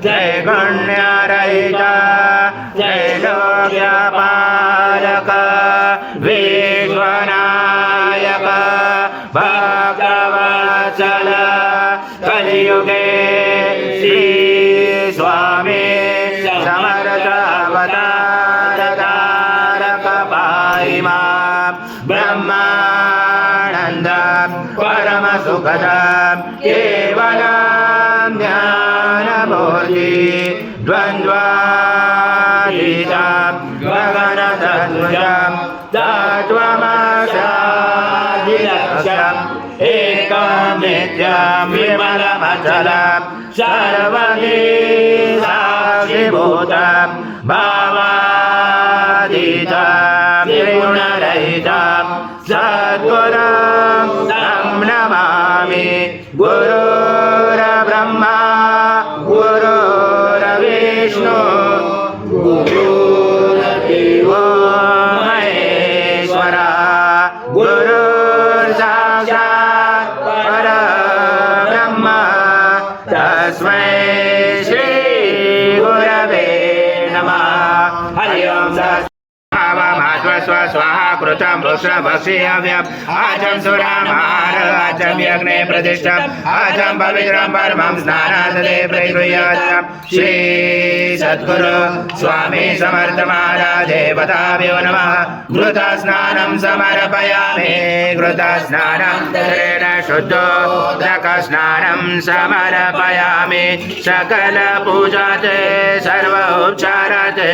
जय गण्यरहित जय लोकपालक विश्वनायक भक्तवत्सल कलियुगे श्री स्वामी समर्थ अवतार तारक पाहि मां ब्रह्मानंद परम सुखद केवलं ज्ञानमूर्ति द्वन्द्वातीतं गगनतनुजं तत्त्वमक्षादिलक्ष्यम् एकं नित्यं विमलमचलं सर्वदी साक्षिभूतं भावातीतं त्रिगुणरहितं सद्गुरुं तं नमामि गुरुर्ब्रह्मा गुरुर्विष्णु गुरुर्देवो महेश्वरः गुरुर्साक्षात् परब्रह्म तस्मै श्री गुरवे नमः। हरि ओम स्वाहा कृतं वृषभक्षेयव्यम् आचं सुरामहार आचं यज्ञे प्रतिष्ठम् आचं पवित्रं परमं स्नानादे प्रगृह्यात् श्री सद्गुरु स्वामी समर्थ महाराज देवताभ्यो नमः। घृतस्नानं समर्पयामि घृतस्नानं तरेण शुद्धोदकस्नानं समर्पयामि सकलपूजाते सर्वोपचाराते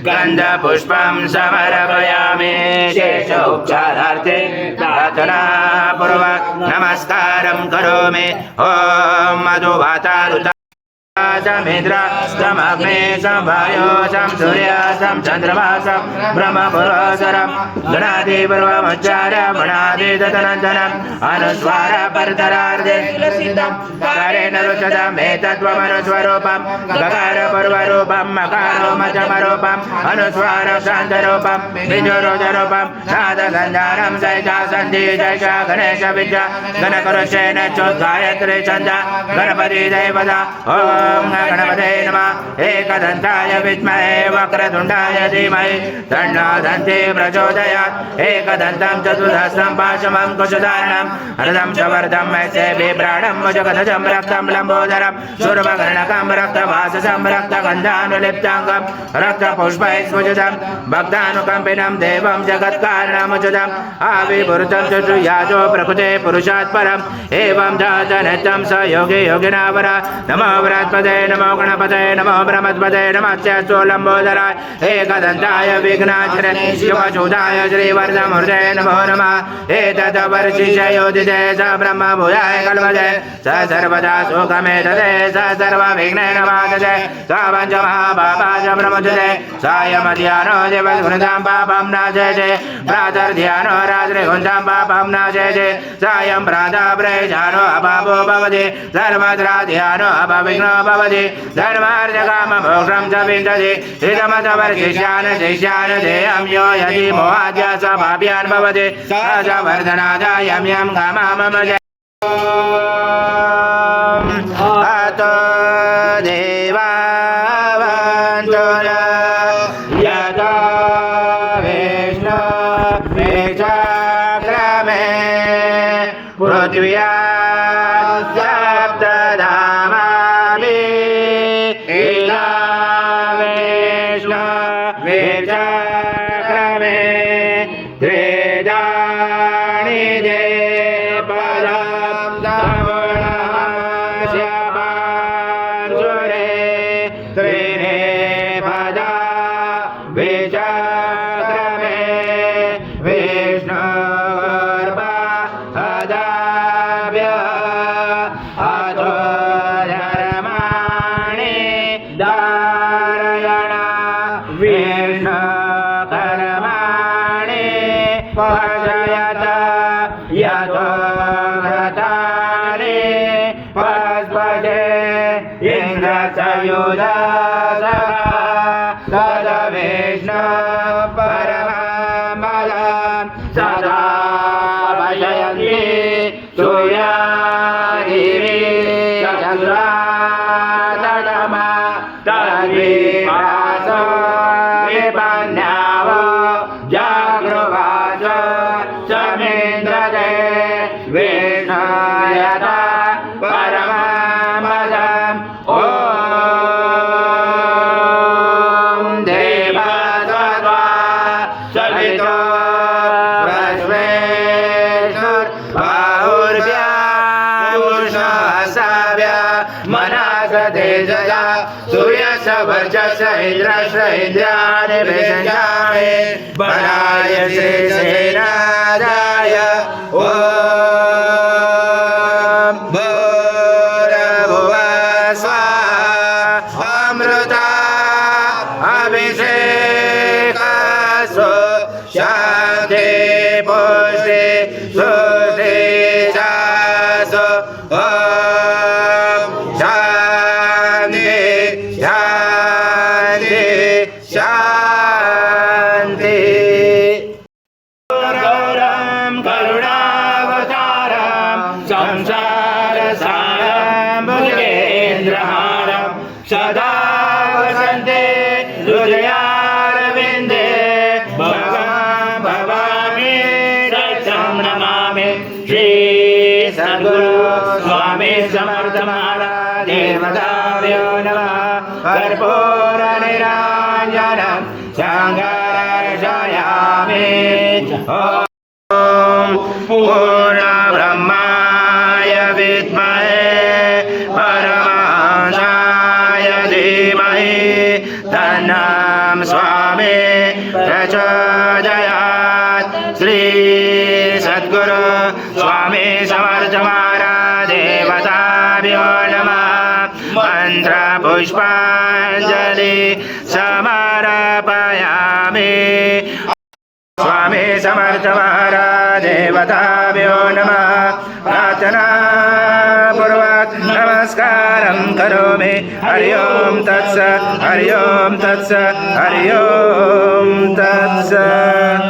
गन्धपुष्पं समर्पयामि शेषोपचारार्थे प्रार्थनापूर्वक नमस्कारं करोमि। ॐ मधुवातारुता मित्र समग्ने संवायो सम सूर्य सम चंद्रमा सम ब्रह्म पुरोसरम गणाधिपर्वमुच्चार्य मणादि तदनन्तरं अनुस्वार परतरार्धे सिद्धं कारेण रुचतं एतत्त्वमनुस्वरूपं गकार पूर्वरूपं मकारो मध्यमरूपं अनुस्वार शान्तरूपं बिन्दुरोधरूपं नादगन्धारं जयचा सन्धि जयचा गणेश विद्या गणकरुषेण चोद्गायत्री छन्द गणपति देवता ओम गणपते नमः। एकदन्ताय विद्महे वक्रतुण्डाय धीमहि तन्नो दन्ती प्रचोदयात्। एकदन्तं चतुर्हस्तं पाशमं कुशधारणं रथं चवर्धं मैत्रे बिभ्राणं मुजगदजं रक्तं लम्बोदरं शूर्पकर्णकं रक्तवाससं रक्तगन्धानुलिप्ताङ्गं रक्तपुष्पैस्फुजितं भक्तानुकम्पिनं देवं जगत्कारणमुचितं आविर्भूतं चतुर्याजो प्रकृते पुरुषात् परम् एवं जातनित्यं स योगी योगिनावर नमो व्रतपते नमो गणपते नमो ब्रह्मपते नमस्ते लंबोदराय एकदन्ताय विघ्नाचरणे शिवचूताय श्रीवर्धमूर्ते नमो नमः। एतद्वर्षिषयोदिते स ब्रह्मभूयाय कल्पते स सर्वदा सुखमेतते स सर्वविघ्नेन बाधते स पञ्चमहापापाय प्रमुच्यते सायमध्याह्नो दिवसगुणितां पापं नाशयते प्रातर्ध्याह्नो रात्रिगुणितां पापं नाशयते सायं प्रातः प्रयोजानो अपापो भवति सर्वत्र ध्यानो अविघ्नो भवति धर्मार्थकाममोक्षं च विन्दति हितमतवर्षिष्यान् शिष्यान् देयं यो यदि मोहाद्य स पाप्यान् भवति स च वर्धनादाय यं कामममज अतो देवावन्तु यतो विष्णु विचक्रमे पृथिव्या सूर्यादिवी चन्द्रा तद्विप्रास विपन्याव जागृवाच समेन्द्रते विष्णुयता परमपदम् ॐ देवत्वा सवितो तेजया सूर्यस्य वर्चस्य इन्द्रस्य इन्द्रियाणि विसञ्जाने बलाय सेनादाय ॐ भूर्भुवः स्वाहा अमृता अभिषेकस्तु शान्ति पुष्टि सुष्टि शासु शान्ति गौरं करुणावतारं संसारसारं भुजगेन्द्रहारं सदा वसन्ते हृदयारविन्दे भवामि सत्यं नमामि श्री सद्गुरु स्वामी समर्थ महाराज देवताभ्यो नमः कर्पूरनिराञ्जनं सङ्गर्षयामि ॐ पूर्णब्रह्माय विद्महे परमांसाय धीमहि तन्नं स्वामी प्रचोदयात् श्री सद्गुरु स्वामी समर्थ महाराज देवताभ्यो नमः मंत्र पुष्पांजलि समर्पयामि स्वामी समर्थ महाराज देवताभ्यो नमः प्रार्थना पूर्वक नमस्कारं करोमि हरि ओम तत्सत् हरि ओम तत्सत् हरि ओम तत्सत्।